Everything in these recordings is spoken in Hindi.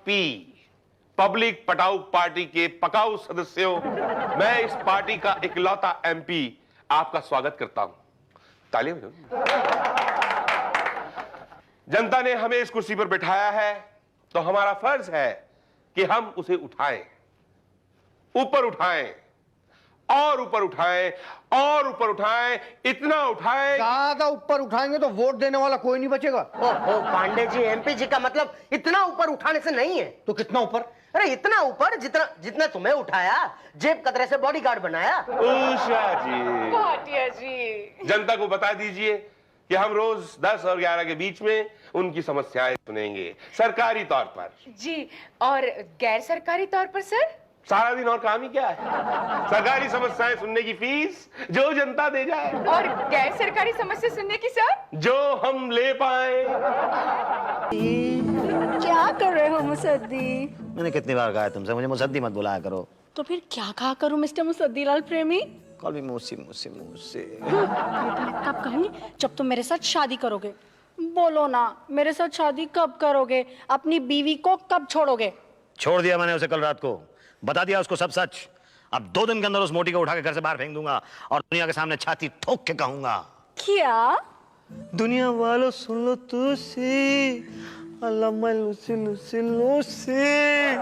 पी, पब्लिक पटाऊ पार्टी के पकाऊ सदस्यों, मैं इस पार्टी का इकलौता एमपी आपका स्वागत करता हूं। तालियां बजाओ। जनता ने हमें इस कुर्सी पर बिठाया है तो हमारा फर्ज है कि हम उसे उठाएं, ऊपर उठाएं और ऊपर उठाएं और ऊपर उठाएं, इतना उठाएं। ज्यादा ऊपर उठाएंगे तो वोट देने वाला कोई नहीं बचेगा। ओहो पांडे जी, एमपी जी का मतलब इतना ऊपर उठाने से नहीं है। तो कितना ऊपर? अरे इतना ऊपर जितना जितना तुम्हें उठाया, जेब कतरे से बॉडीगार्ड बनाया। उषा जी, भाटिया जी, जनता को बता दीजिए कि हम रोज 10 और 11 के बीच में उनकी समस्याएं सुनेंगे, सरकारी तौर पर। जी, और गैर सरकारी तौर पर सर? सारा दिन और काम ही क्या है? सरकारी समस्याएं सुनने की फीस जो जनता दे जाए। और गैर सरकारी समस्या सुनने की सर? जो हम ले पाए। क्या कर रहे हो मुसद्दी? मैंने कितनी बार कहा है तुमसे, मुझे मुसद्दी मत बुलाया करो। तो फिर क्या कहा करूं मिस्टर मुसद्दी लाल प्रेमी? कॉल मी मूसी मूसी मूसी। मैं कब कहूंगी? जब तुम मेरे साथ शादी करोगे। बोलो ना, मेरे साथ शादी कब करोगे? अपनी बीवी को कब छोड़ोगे? छोड़ दिया मैंने उसे कल रात को, बता दिया उसको सब सच। अब 2 दिन के अंदर उस मोटी को उठा के घर से बाहर फेंक दूंगा और दुनिया के सामने छाती ठोक के कहूंगा, क्या? दुनिया वालों सुन लो तुसी, अल्लाह लूसी लूसी लूसी।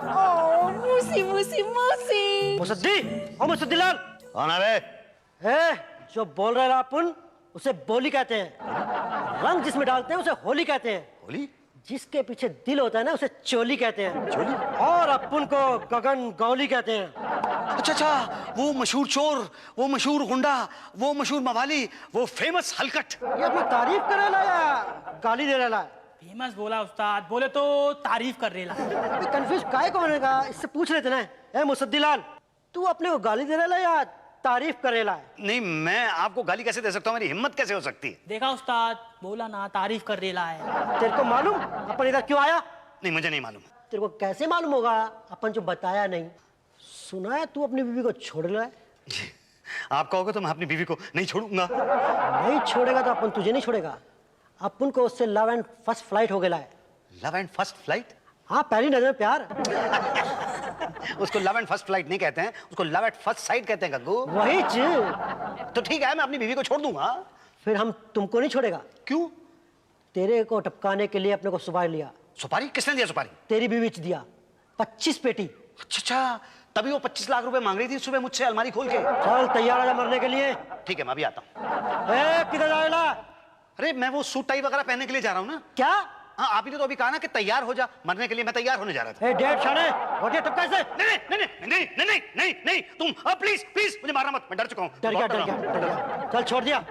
ओ मूसी मूसी मूसी। मुसद्दी, ओ मुसद्दी लाल। कौन है बे? जो बोल रहे हैं अपन उसे बोली कहते हैं। रंग जिसमें डालते हैं उसे होली कहते हैं। होली? जिसके पीछे दिल होता है ना उसे चोली कहते हैं। चोली? और अपन को गगन गौली कहते हैं। अच्छा अच्छा, वो मशहूर चोर, वो मशहूर गुंडा, वो मशहूर मवाली, वो फेमस हलकट। ये अपनी तारीफ करे ला या गाली दे रहा है? फेमस बोला उस्ताद, बोले तो तारीफ कर रहे ला। अभी कंफ्यूज काहे को होने का, इससे पूछ लेते ना। ए मुसद्दी लाल, तू अपने को गाली दे रहा है या तारीफ करे ला? नहीं, मैं आपको गाली कैसे दे सकता हूँ? मेरी हिम्मत कैसे हो सकती है? देखा उस्ताद, बोला ना तारीफ कर रहे ला है। तेरे को मालूम अपन इधर क्यों आया? नहीं, मुझे नहीं मालूम। तेरे को कैसे मालूम होगा? अपन जो बताया नहीं। सुना है तू अपनी बीवी को छोड़ रहा है? आप कहोगे तो मैं अपनी बीवी को नहीं छोड़ूंगा। नहीं छोड़ेगा तो अपन तुझे नहीं छोड़ेगा। अपन को उससे लव एंड फर्स्ट फ्लाइट हो गया है। Love and first flight? हाँ, पहली नजर में प्यार। उसको लव एंड फर्स्ट फ्लाइट नहीं कहते हैं, उसको लव एट फर्स्ट साइट कहते हैं गग्गू। वही चीज। तो ठीक है, मैं अपनी बीवी को छोड़ दूंगा। फिर हम तुमको नहीं छोड़ेगा। क्यों? तेरे को टपकाने के लिए अपने को सुपारी लिया। सुपारी? किसने दिया सुपारी? तेरी बीवी ने दिया 25 पेटी। अच्छा अच्छा, तभी वो 25 लाख रुपए मांग रही थी सुबह मुझसे अलमारी खोल के। चल तैयार हो जा मरने के लिए। ठीक है, मैं अभी आता हूँ। किधर जाएगा? अरे मैं वो सूट टाई वगैरह पहनने के लिए जा रहा हूँ ना। क्या? हाँ, आप ही ने तो अभी कहा ना कि तैयार हो जा मरने के लिए। मैं तैयार होने जा रहा था। डेढ़ साढ़े रोटियां टपका से। नहीं नहीं नहीं नहीं नहीं नहीं नहीं नहीं, तुम प्लीज प्लीज मुझे मारना मत, मैं डर चुका हूँ। डर गया, डर गया, डर गया। चल छोड़ दिया।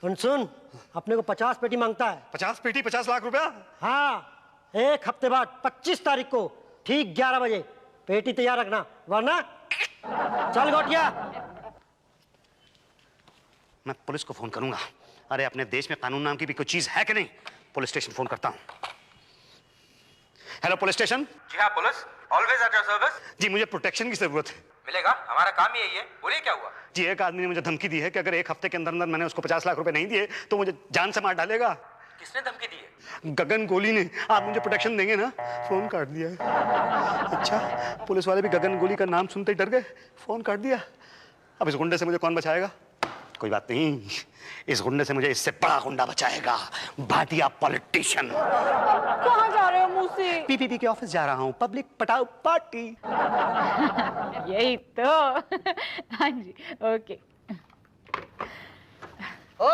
सुन, अपने को 50 पेटी मांगता है। 50 पेटी 50 लाख रुपया? हाँ, 1 हफ्ते बाद 25 तारीख को ठीक 11 बजे पेटी तैयार रखना, वरना चल गोटिया। मैं पुलिस को फोन करूंगा। अरे अपने देश में कानून नाम की भी कोई चीज है कि नहीं? पुलिस स्टेशन फोन करता हूं। Hello police station. जी हाँ police, always at your service. जी, मुझे प्रोटेक्शन की जरूरत है। मिलेगा, हमारा काम ही यही है। बोलिए क्या हुआ? जी, एक आदमी ने मुझे धमकी दी है कि अगर 1 हफ्ते के अंदर अंदर मैंने उसको 50 लाख रुपए नहीं दिए तो मुझे जान से मार डालेगा। किसने धमकी दी है? गगन गोली ने। आप मुझे प्रोटेक्शन देंगे ना? फोन काट दिया है। अच्छा, पुलिस वाले भी गगन गोली का नाम सुनते ही डर गए, फोन काट दिया। अब इस गुंडे से मुझे कौन बचाएगा? कोई बात नहीं, इस गुंडे से मुझे इससे बड़ा गुंडा बचाएगा, भाटिया पॉलिटिशियन। कहाँ जा रहे हो मूसी? पीपीपी के ऑफिस जा रहा हूँ, पब्लिक पटाऊ पार्टी। यही तो। हाँ जी, ओके। ओ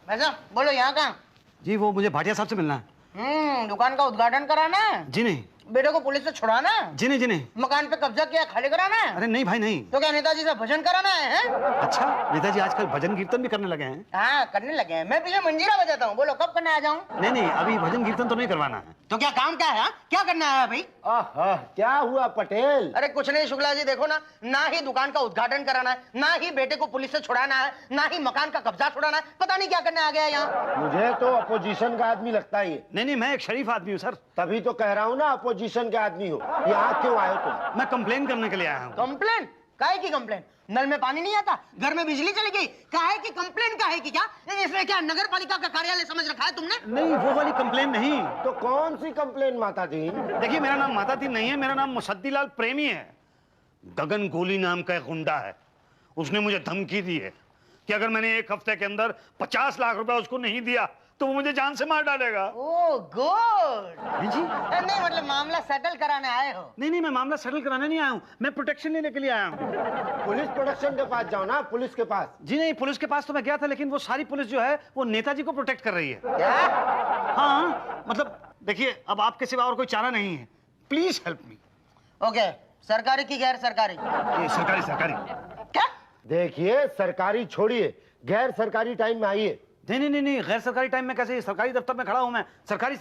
भैया, बोलो यहाँ कहाँ? जी, वो मुझे भाटिया साहब से मिलना है। दुकान का उद्घाटन कराना है। जी नहीं। बेटे को पुलिस से छुड़ाना है। जी नहीं, जी नहीं। मकान पे कब्जा किया, खाली कराना है। अरे नहीं भाई नहीं। तो क्या नेताजी से भजन कराना है? अच्छा, नेताजी आजकल भजन कीर्तन भी करने लगे हैं। हाँ, करने लगे हैं। मैं पीछे मंजीरा बजाता हूँ। बोलो कब करने आ जाऊँ? नहीं नहीं, अभी भजन कीर्तन तो नहीं करवाना है। तो क्या काम क्या है? क्या करना है भाई? क्या हुआ पटेल? अरे कुछ नहीं शुक्ला जी, देखो ना ही दुकान का उद्घाटन कराना है, ना ही बेटे को पुलिस से छुड़ाना है, ना ही मकान का कब्जा छुड़ाना है। पता नहीं क्या करने आ गया यहाँ। मुझे तो अपोजिशन का आदमी लगता है ये। नहीं नहीं, मैं एक शरीफ आदमी हूँ सर। तभी तो कह रहा हूँ ना, अपोजिशन के आदमी हो। यहाँ क्यों आए तुम? मैं कंप्लेन करने के लिए आया हूँ। कंप्लेन काहे की कंप्लेन? नल में पानी नहीं आता, घर में बिजली चली गई, काहे की कंप्लेन? काहे की क्या? इसमें क्या नगर पालिका का कार्यालय समझ रखा है तुमने? नहीं, वो वाली कंप्लेन नहीं। तो कौन सी कंप्लेन माता जी? देखिए, मेरा नाम माता दी नहीं है, मेरा नाम मुसद्दीलाल प्रेमी है। गगन गोली नाम का एक गुंडा है, उसने मुझे धमकी दी है कि अगर मैंने 1 हफ्ते के अंदर 50 लाख रुपए उसको नहीं दिया तो वो मुझे जान से मार डालेगा। Oh good. जी? नहीं मतलब मामला सेटल कराने आए हो? नहीं, मैं मामला सेटल कराने नहीं आया हूँ, मैं प्रोटेक्शन लेने के लिए आया हूँ। पुलिस प्रोटेक्शन के पास जाओ ना, पुलिस के पास। जी नहीं, पुलिस के पास तो मैं गया था, लेकिन वो सारी पुलिस जो है वो नेताजी को प्रोटेक्ट कर रही है। क्या? हाँ, मतलब देखिए, अब आपके सिवा और कोई चारा नहीं है, प्लीज हेल्प मी। ओके, सरकारी की गैर सरकारी? ये सरकारी। क्या? देखिए, सरकारी छोड़िए, गैर सरकारी टाइम में आइए। नहीं, गैर सरकारी टाइम में कैसे? सरकारी दफ्तर में खड़ा हूं मैं। सरकारी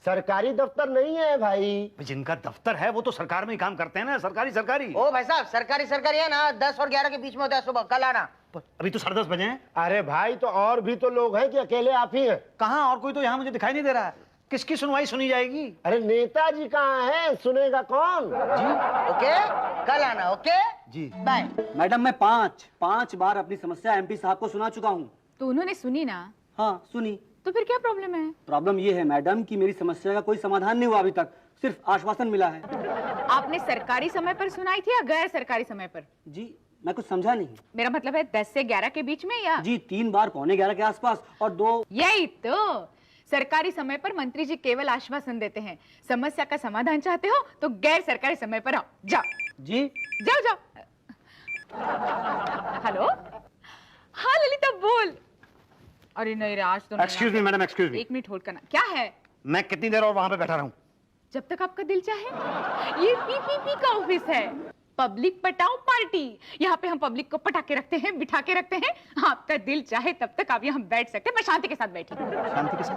सरकारी दफ्तर नहीं है भाई। जिनका दफ्तर है वो तो सरकार में ही काम करते हैं ना। सरकारी। ओ भाई साहब, सरकारी है ना, 10 और 11 के बीच में होता है सुबह। कल आना। अभी तो 10:30 बजे हैं। अरे भाई, तो और भी तो लोग हैं कि अकेले आप ही हैं? कहाँ और कोई तो यहाँ मुझे दिखाई नहीं दे रहा है। किसकी सुनवाई सुनी जाएगी? अरे नेताजी कहाँ हैं, सुनेगा कौन? जी ओके, कल आना। ओके जी। बाय। मैडम, मैं पांच बार अपनी समस्या एमपी साहब को सुना चुका हूँ। तो उन्होंने सुनी ना? हाँ, सुनी। तो फिर क्या प्रॉब्लम है? प्रॉब्लम ये है मैडम कि मेरी समस्या का कोई समाधान नहीं हुआ अभी तक, सिर्फ आश्वासन मिला है। आपने सरकारी समय पर सुनाई थी या गैर सरकारी समय पर? जी, मैं कुछ समझा नहीं। मेरा मतलब है 10 से 11 के बीच में या? जी, 3 बार 11:15 के आसपास और 2। यही तो, सरकारी समय पर मंत्री जी केवल आश्वासन देते हैं। समस्या का समाधान चाहते हो तो गैर सरकारी समय पर आओ। जाओ जी। जाओ। हेलो, हाँ ललिता बोल। अरे नहीं रे, आज तो नहीं। Excuse me madam, excuse me. 1 minute hold करना। क्या है? मैं कितनी देर और वहां पे बैठा रहूं? जब तक आपका दिल चाहे। ये पीपीपी का ऑफिस है, पब्लिक पटाओ पार्टी। यहाँ पे हम पब्लिक को पटा के रखते हैं, बिठा के रखते हैं। आपका दिल चाहे तब तक आप यहाँ बैठ सकते हैं। मैं शांति के साथ बैठी। शांति के साथ?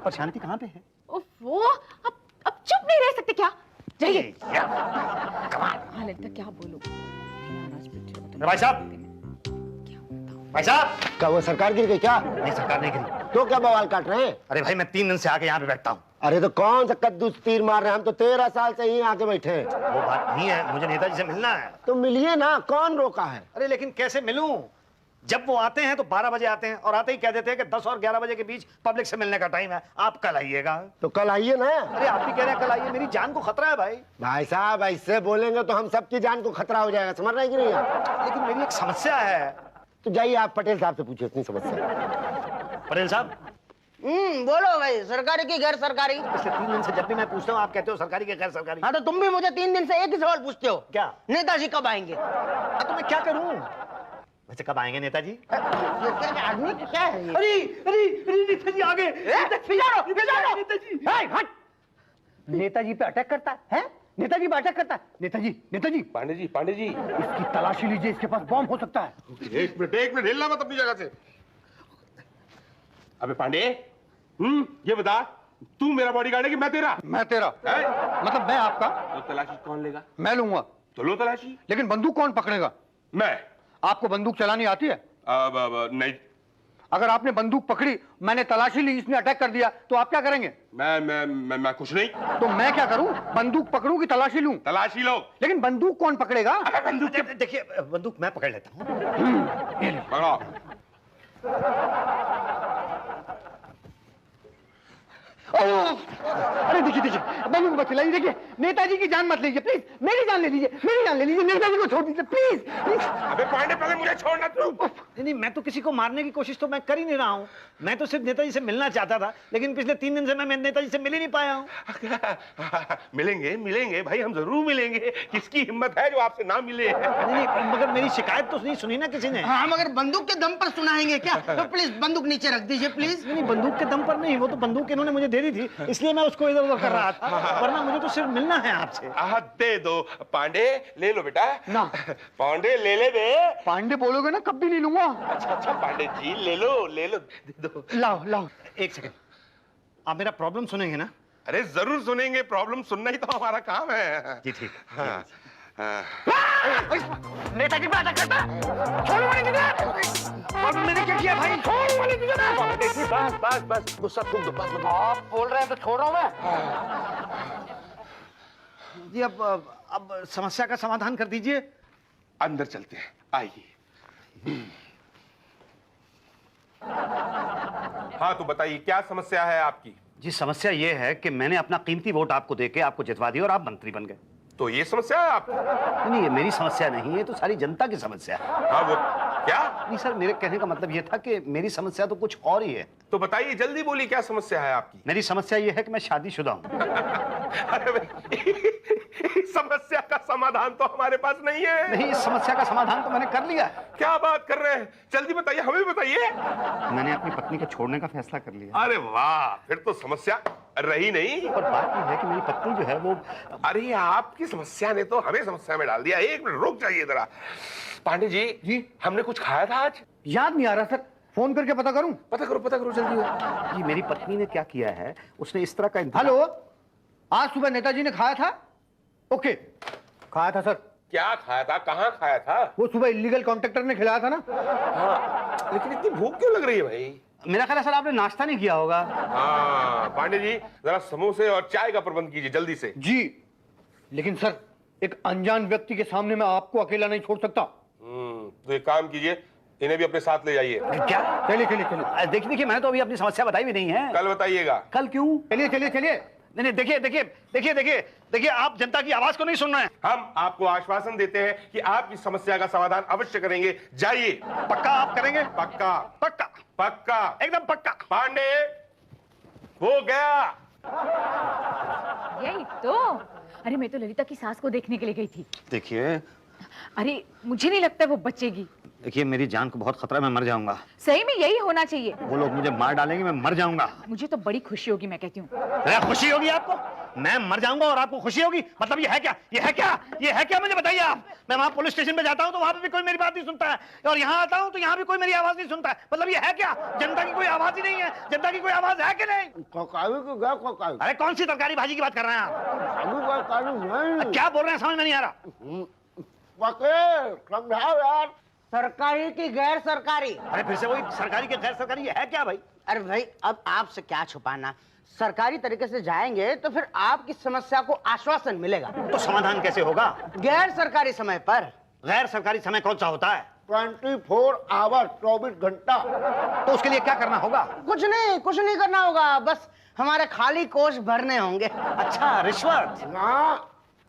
पर शांति कहाँ पे है? ओफो, अब चुप नहीं रह सकते क्या? जाइए। हाँ ललिता, क्या बोलूं? भाई साहब, क्या वो सरकार गिर गई क्या? नहीं, सरकार नहीं गिरी। तो क्या बवाल काट रहे हैं? अरे भाई, मैं 3 दिन से आके यहाँ पे बैठता हूँ। अरे तो कौन सा कद्दू से तीर मार रहे हैं? हम तो 13 साल से यहीं आके बैठे हैं। वो बात नहीं है, मुझे नेताजी से मिलना है। तो मिलिए ना, कौन रोका है? अरे लेकिन कैसे मिलूं? जब वो आते हैं तो 12 बजे आते हैं और आते ही कह देते हैं कि 10 और 11 बजे के बीच पब्लिक से मिलने का टाइम है, आप कल आइएगा। तो कल आइए ना। अरे आप भी कह रहे हैं कल आइए, मेरी जान को खतरा है भाई। भाई साहब, ऐसे बोलेंगे तो हम सबकी जान को खतरा हो जाएगा, समझ रहे हैं कि नहीं आप? लेकिन मेरी एक समस्या है। तो जाइए, आप पटेल साहब से पूछिए अपनी समस्या। पटेल साहब, बोलो भाई, सरकारी की गैर सरकारी? पिछले 3 दिन से जब भी मैं पूछता हूँ आप कहते हो सरकारी के गैर सरकारी। हाँ, तो तुम भी मुझे 3 दिन से एक ही सवाल पूछते हो। क्या? नेताजी कब आएंगे? तो मैं क्या करूं? वैसे कब आएंगे नेताजी? आदमी क्या है ये? अरे नेताजी आ गए। नेताजी पे अटैक करता है? नेताजी पे अटैक करता है? नेताजी पांडे जी इसकी तलाशी लीजिए, इसके पास बॉम्ब हो सकता है। एक मिनट हिलना मत अपनी जगह से। अबे पांडे, ये बता, तू मेरा बॉडीगार्ड है कि मैं तेरा? मैं तेरा। मतलब मैं आपका? तो तलाशी कौन लेगा? मैं लूंगा। तो लो तलाशी। लेकिन बंदूक कौन पकड़ेगा? मैं। आपको बंदूक चलानी आती है? अब नहीं। अगर आपने बंदूक पकड़ी, मैंने तलाशी ली, इसने अटैक कर दिया, तो आप क्या करेंगे? मैं कुछ नहीं। तो मैं क्या करूं? बंदूक पकड़ूं कि तलाशी लूं? तलाशी लो। लेकिन बंदूक कौन पकड़ेगा? बंदूक देखिए, बंदूक मैं पकड़ लेता हूँ। पकड़ो। अरे देखिए, बंदूक मत चलाइए। देखिए, नेताजी की जान मत लीजिए प्लीज। मेरी जान ले लीजिए, नेताजी को छोड़ दीजिए प्लीज। अबे पांडे, पहले मुझे छोड़ना तू। नहीं, मैं तो किसी को मारने की कोशिश तो मैं कर ही नहीं रहा हूँ। मैं तो सिर्फ नेताजी से मिलना चाहता था, लेकिन पिछले 3 दिन से मैं नेताजी से मिल ही नहीं पाया हूँ। मिलेंगे भाई, हम जरूर मिलेंगे। किसकी हिम्मत है जो आपसे ना मिले? नहीं, मगर मेरी शिकायत तो नहीं सुनी ना किसी ने। हाँ, मगर बंदूक के दम पर सुनाएंगे क्या? तो प्लीज बंदूक नीचे रख दीजिए प्लीज। नहीं, बंदूक के दम पर नहीं, वो तो बंदूक इन्होंने मुझे दे दी थी, इसलिए मैं उसको इधर उधर कर रहा था, वरना मुझे तो सिर्फ मिलना है आपसे। दे दो। पांडे ले लो बेटा। ना। पांडे ले बे। पांडे बोलोगे ना, कभी नहीं लूंगा। अच्छा पांडे जी, ले लो दे दो। लाओ। एक सेकंड, आप मेरा प्रॉब्लम सुनेंगे ना? अरे जरूर सुनेंगे, प्रॉब्लम सुनना ही तो हमारा काम है। जी ठीक। हाँ। नेताजी पे अटैक करता है। छोड़ो मुझे किधर? अब मैंने क्या किया भाई? छोड़ो मुझे किधर? बस गुस्सा थूक दो। बस आप बोल रहे हैं तो छोड़ रहा हूं मैं। जी, अब समस्या का समाधान कर दीजिए। अंदर चलते हैं, आइए। हाँ तो बताइए क्या समस्या है आपकी? जी समस्या ये है कि मैंने अपना कीमती वोट आपको देके आपको जितवा दिया और आप मंत्री बन गए। तो ये समस्या है आपकी? नहीं ये मेरी समस्या नहीं है, तो सारी जनता की समस्या है। हाँ वो क्या? नहीं सर, मेरे कहने का मतलब ये था कि मेरी समस्या तो कुछ और ही है। तो बताइए, जल्दी बोलिए क्या समस्या है आपकी? मेरी समस्या ये है कि मैं शादीशुदा हूँ। अरे भाई, इस समस्या का समाधान तो हमारे पास नहीं है। नहीं, इस समस्या का समाधान तो मैंने कर लिया है। क्या बात कर रहे हैं? जल्दी बताइए, हमें बताइए। मैंने अपनी पत्नी को छोड़ने का फैसला कर लिया। अरे वाह, फिर तो समस्या रही नहीं। पर बात यह है कि मेरी पत्नी जो है वो... अरे आपकी समस्या ने तो हमें समस्या में डाल दिया। एक मिनट रुक जाइए जरा। पांडे जी, हमने कुछ खाया था आज? याद नहीं आ रहा सर, फोन करके पता करूं? पता करो जल्दी। जी मेरी पत्नी ने क्या किया है, उसने इस तरह का हेलो, आज सुबह नेताजी ने खाया था? ओके, खाया था सर। क्या खाया था? कहाँ खाया था? वो सुबह इलीगल कॉन्ट्रैक्टर ने खिलाया था ना। हाँ, लेकिन इतनी भूख क्यों लग रही है भाई? मेरा ख्याल है सर आपने नाश्ता नहीं किया होगा। हाँ पांडे जी, जरा समोसे और चाय का प्रबंध कीजिए जल्दी से। जी, लेकिन सर एक अनजान व्यक्ति के सामने मैं आपको अकेला नहीं छोड़ सकता। तो एक काम कीजिए, इन्हें भी अपने साथ ले जाइए। क्या? चलिए। देखिए मैंने तो अभी अपनी समस्या बताई भी नहीं है। कल बताइएगा। कल क्यों? चलिए। नहीं देखिए आप जनता की आवाज को नहीं सुन रहे हैं। हम आपको आश्वासन देते हैं कि आपकी समस्या का समाधान अवश्य करेंगे। जाइए। पक्का आप करेंगे? पक्का एकदम पक्का। पांडे, हो गया। यही तो। अरे मैं तो ललिता की सास को देखने के लिए गई थी। देखिए अरे मुझे नहीं लगता वो बचेगी। देखिए मेरी जान को बहुत खतरा है, मैं मर जाऊंगा। सही में यही होना चाहिए। वो लोग मुझे मार डालेंगे, मैं मर जाऊंगा। मुझे तो बड़ी खुशी होगी, मैं कहती हूँ। अरे खुशी होगी आपको? मैं मर जाऊंगा और आपको खुशी होगी? मतलब ये है क्या मुझे बताइए आप। मैं वहां पुलिस स्टेशन पे जाता हूँ तो वहां पे भी कोई मेरी बात नहीं सुनता है, और यहाँ आता हूँ तो यहाँ भी कोई मेरी आवाज नहीं सुनता है। मतलब ये है क्या? जनता की कोई आवाज ही नहीं है? जनता की कोई आवाज है कि नहीं? अरे कौन सी तरकारी भाजी की बात कर रहे हैं आप? क्या बोल रहे हैं समझ में नहीं आ रहा। समझाओ यार। सरकारी की गैर सरकारी? अरे फिर से वही सरकारी के गैर सरकारी, ये है क्या भाई? अरे भाई अब आपसे क्या छुपाना, सरकारी तरीके से जाएंगे तो फिर आपकी समस्या को आश्वासन मिलेगा। तो समाधान कैसे होगा? गैर सरकारी समय पर। गैर सरकारी समय कौन सा होता है? 24 आवर, 24 घंटा। तो उसके लिए क्या करना होगा? कुछ नहीं करना होगा, बस हमारे खाली कोष भरने होंगे। अच्छा, रिश्वत?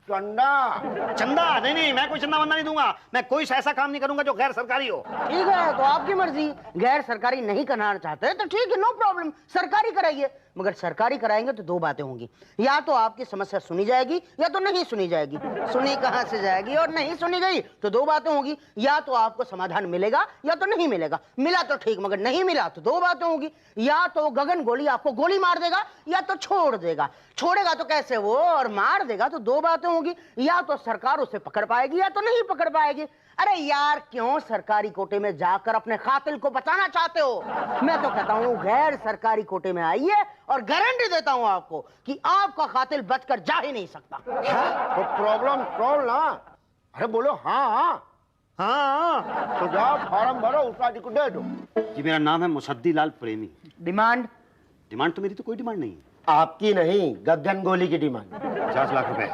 चंदा? नहीं, मैं कोई चंदा वंदा नहीं दूंगा। मैं कोई ऐसा काम नहीं करूंगा जो गैर सरकारी हो। ठीक है, तो आपकी मर्जी। गैर सरकारी नहीं करना चाहते तो ठीक है, नो प्रॉब्लम, सरकारी कराइए। मगर सरकारी कराएंगे तो दो बातें होंगी, या तो आपकी समस्या सुनी जाएगी या तो नहीं सुनी जाएगी। सुनी कहां से जाएगी, और नहीं सुनी गई तो दो बातें होंगी, या तो आपको समाधान मिलेगा या तो नहीं मिलेगा। मिला तो ठीक, मगर नहीं मिला तो दो बातें होंगी, या तो गगन गोली आपको गोली मार देगा या तो छोड़ देगा। छोड़ेगा तो कैसे वो, और मार देगा तो दो बातें होगी, या तो सरकार उसे पकड़ पाएगी या तो नहीं पकड़ पाएगी। अरे यार, क्यों सरकारी कोटे में जाकर अपने कातिल को बचाना चाहते हो? मैं तो कहता हूँ गैर सरकारी कोटे में आइए, और गारंटी देता हूँ आपको कि आपका कातिल बचकर जा ही नहीं सकता। तो प्रॉब्लम सॉल्व ना। अरे बोलो हाँ। तो जाओ फॉर्म भरो, उसका को दे दो। जी मेरा नाम है मुसद्दी लाल प्रेमी। डिमांड तो मेरी तो कोई डिमांड नहीं है। आपकी नहीं, गगन गोली की डिमांड। 50 लाख रुपए।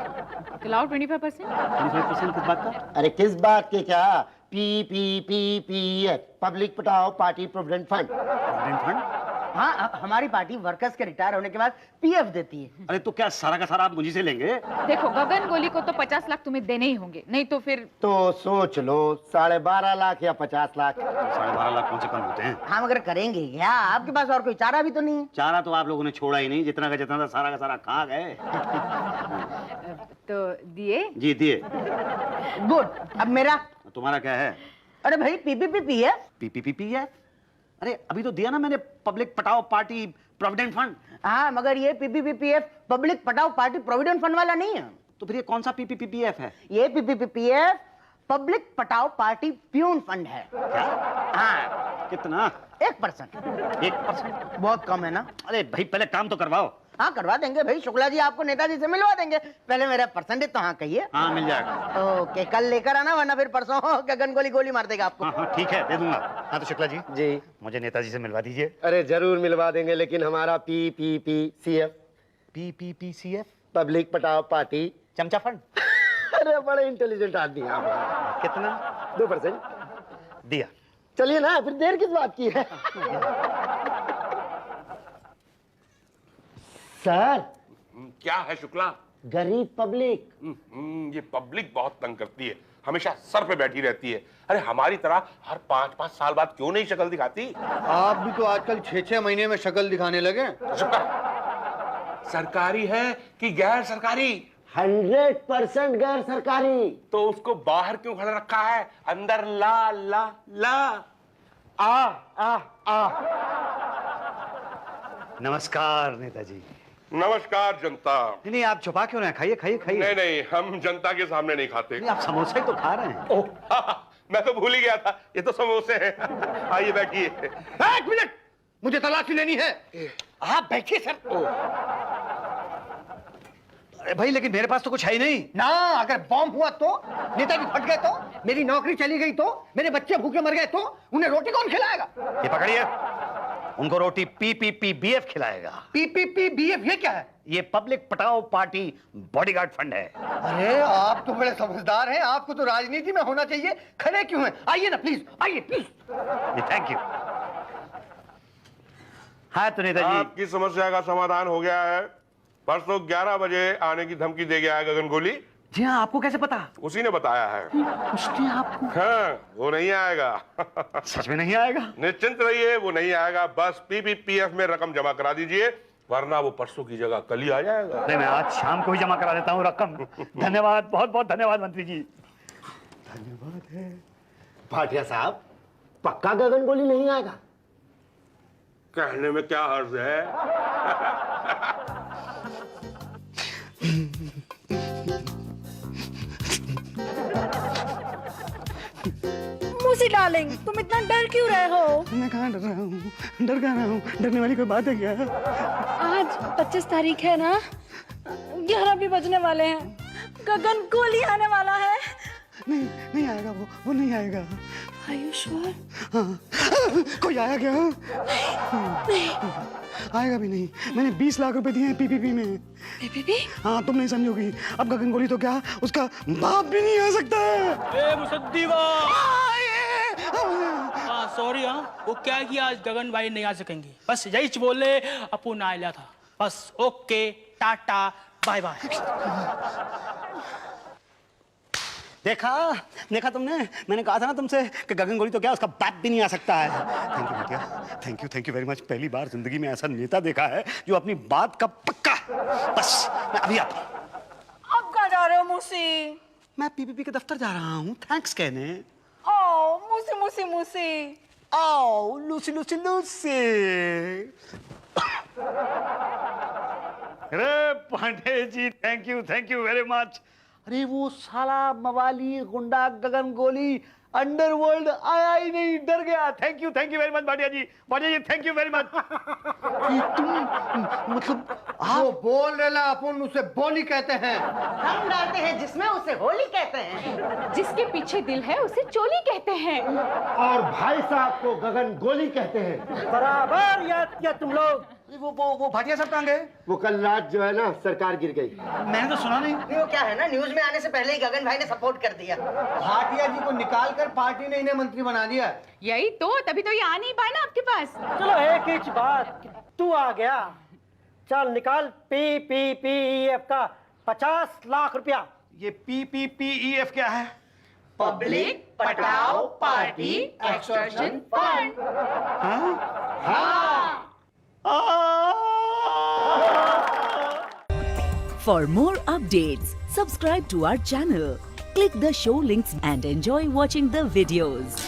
खिलाओ 25%। 25% किस बात का? अरे किस बात के क्या? PPPPF, पब्लिक पटाओ party provident fund. Provident fund? हाँ, हमारी पार्टी वर्कर्स के रिटायर होने के बाद पीएफ देती है। अरे तो क्या सारा का सारा आप मुझे से लेंगे? देखो गगन गोली को तो 50 लाख तुम्हें देने ही होंगे, नहीं तो फिर तो सोच लो 12.5 लाख या 50 लाख। 12.5 लाख कौन से कम होते हैं? हाँ मगर करेंगे क्या? आपके पास और कोई चारा भी तो नहीं है। चारा तो आप लोगों ने छोड़ा ही नहीं, जितना का जितना था सारा का सारा खा गए। तो दिए? जी दिए। गुड। अब मेरा तुम्हारा क्या है? अरे भाई पीपीपीपीएफ। पीपीपी है? अरे अभी तो दिया ना मैंने, पब्लिक पटाओ पार्टी प्रोविडेंट फंड। हाँ मगर ये पीपीपीपीएफ पब्लिक पटाओ पार्टी प्रोविडेंट फंड वाला नहीं है। तो फिर ये कौन सा पीपीपीएफ है? ये पीपीपीपीएफ पब्लिक पटाओ पार्टी प्यून फंड है। क्या? हाँ। कितना? 1%। 1%? बहुत कम है ना? अरे भाई पहले काम तो करवाओ। हाँ करवा देंगे भाई, शुक्ला जी आपको नेताजी से मिलवा देंगे। पहले मेरा परसेंटेज तो हाँ कहिए। हाँ मिल जाएगा। ओके, कल लेकर आना, वरना फिर परसों गगन गोली मार देगा आपको। हाँ ठीक है, दे दूंगा। हाँ तो शुक्ला जी जी मुझे नेताजी से मिलवा दीजिए। अरे जरूर मिलवा देंगे, लेकिन हमारा PPPCF, पीपीपीसीएफ पब्लिक पटाओ पार्टी चमचा फंड। अरे बड़े इंटेलिजेंट आदमी हैं आप। कितना? 2%। दिया। चलिए ना, फिर देर किस बात की है? सर। क्या है शुक्ला? गरीब पब्लिक। ये पब्लिक बहुत तंग करती है, हमेशा सर पे बैठी रहती है। अरे हमारी तरह हर 5-5 साल बाद क्यों नहीं शक्ल दिखाती? आप भी तो आजकल 6-6 महीने में शक्ल दिखाने लगे। सरकारी है कि गैर सरकारी? 100% गैर सरकारी। तो उसको बाहर क्यों खड़ा रखा है? अंदर ला ला ला। आ। नमस्कार नेताजी। नमस्कार जनता। नहीं आप छुपा क्यों रहे हैं? खाइए खाइए खाइए। नहीं, हम जनता के सामने नहीं खाते। नहीं आप समोसे ही तो खा रहे हैं। ओह, मैं तो भूल ही गया था, ये तो समोसे हैं। आइए बैठिए। 1 मिनट, मुझे तलाशी लेनी है। आप बैठिए सर। अरे भाई लेकिन मेरे पास तो कुछ है ही नहीं ना, अगर बॉम्ब हुआ तो, नेताजी फट गए तो, मेरी नौकरी चली गई तो, मेरे बच्चे भूखे मर गए तो, उन्हें रोटी कौन खिलाएगा? ये पकड़िए, उनको रोटी PPPBF खिलाएगा। PPPBF ये क्या है? ये पब्लिक पटाओ पार्टी बॉडीगार्ड फंड है। अरे आप तो बड़े समझदार हैं, आपको तो राजनीति में होना चाहिए। खड़े क्यों हैं? आइए ना प्लीज, आइए प्लीज। Thank you. हाँ तो नेताजी, आपकी समस्या का समाधान हो गया है। परसों 11 बजे आने की धमकी दे गया है गगन गोली। जी हाँ, आपको कैसे पता? उसी ने बताया है। उसने आपको? हाँ, वो नहीं आएगा। सच में नहीं आएगा? निश्चिंत रहिए, वो नहीं आएगा। बस PPPF में रकम जमा करा दीजिए, वरना वो परसों की जगह कल ही आ जाएगा। नहीं, मैं आज शाम को ही जमा करा देता हूँ रकम। धन्यवाद, बहुत बहुत धन्यवाद मंत्री जी। धन्यवाद है। भाटिया साहब, पक्का गगन गोली नहीं आएगा? कहने में क्या हर्ज है? मूसी डार्लिंग, तुम इतना डर क्यों रहे हो? मैं कहाँ डर रहा हूँ? डर कहाँ रहा हूँ? डरने वाली कोई बात है क्या? आज 25 तारीख है ना, 11 भी बजने वाले हैं। गगन गोली आने वाला है। नहीं, नहीं आएगा वो नहीं आएगा। Are you sure? हाँ। कोई आया क्या? नहीं। आएगा भी नहीं। मैंने 20 लाख रुपए दिए हैं PPP में। PPP? हाँ, तुम नहीं समझोगी। अब गगन गोली तो क्या, उसका बाप भी नहीं आ सकता। ए मुसद्दीवा। सॉरी हाँ, वो क्या है कि आज गगन भाई नहीं आ सकेंगे। बस यही बोले, अपन आ लिया था। बस ओके, टाटा, बाय बाय। देखा तुमने? मैंने कहा था ना तुमसे कि गगन गोली तो क्या, उसका बाप भी नहीं आ सकता है। थैंक यू भैया, थैंक यू वेरी मच। पहली बार जिंदगी में ऐसा नेता देखा है जो अपनी बात का पक्का। बस मैं अभी आता हूँ। अब कहाँ जा रहे हो मूसी? मैं PPP के दफ्तर जा रहा हूँ थैंक्स कहने। ओ मूसी मूसी मूसी। आओ लूसी लूसी लूसी। अरे Pandey ji, thank you very much. अरे वो साला मवाली गुंडा गगन गोली अंडरवर्ल्ड आया ही नहीं, डर गया। Thank you very much Bhatia ji, thank you very much. तुम मतलब वो बोल रहे अपन उसे बोली कहते हैं। हम डालते हैं जिसमें उसे होली कहते हैं। जिसके पीछे दिल है उसे चोली कहते हैं। और भाई साहब को गगन गोली कहते हैं। बराबर याद किया तुम लोग। वो भाटिया साहब कहाँ गए? वो कल रात जो है ना, सरकार गिर गई। मैंने तो सुना नहीं। वो क्या है ना, न्यूज में आने से पहले ही गगन भाई ने सपोर्ट कर दिया। भाटिया जी को निकाल कर पार्टी ने इन्हें मंत्री बना दिया। यही तो, तभी तो ये आ नहीं पाए ना आपके पास। चलो एक ही बात, तू आ गया। चल निकाल PPPEF का 50 लाख रुपया। ये PPPEF क्या है? पब्लिक पटाओ party extortion fund. For more updates, subscribe to our channel, click the show links and enjoy watching the videos.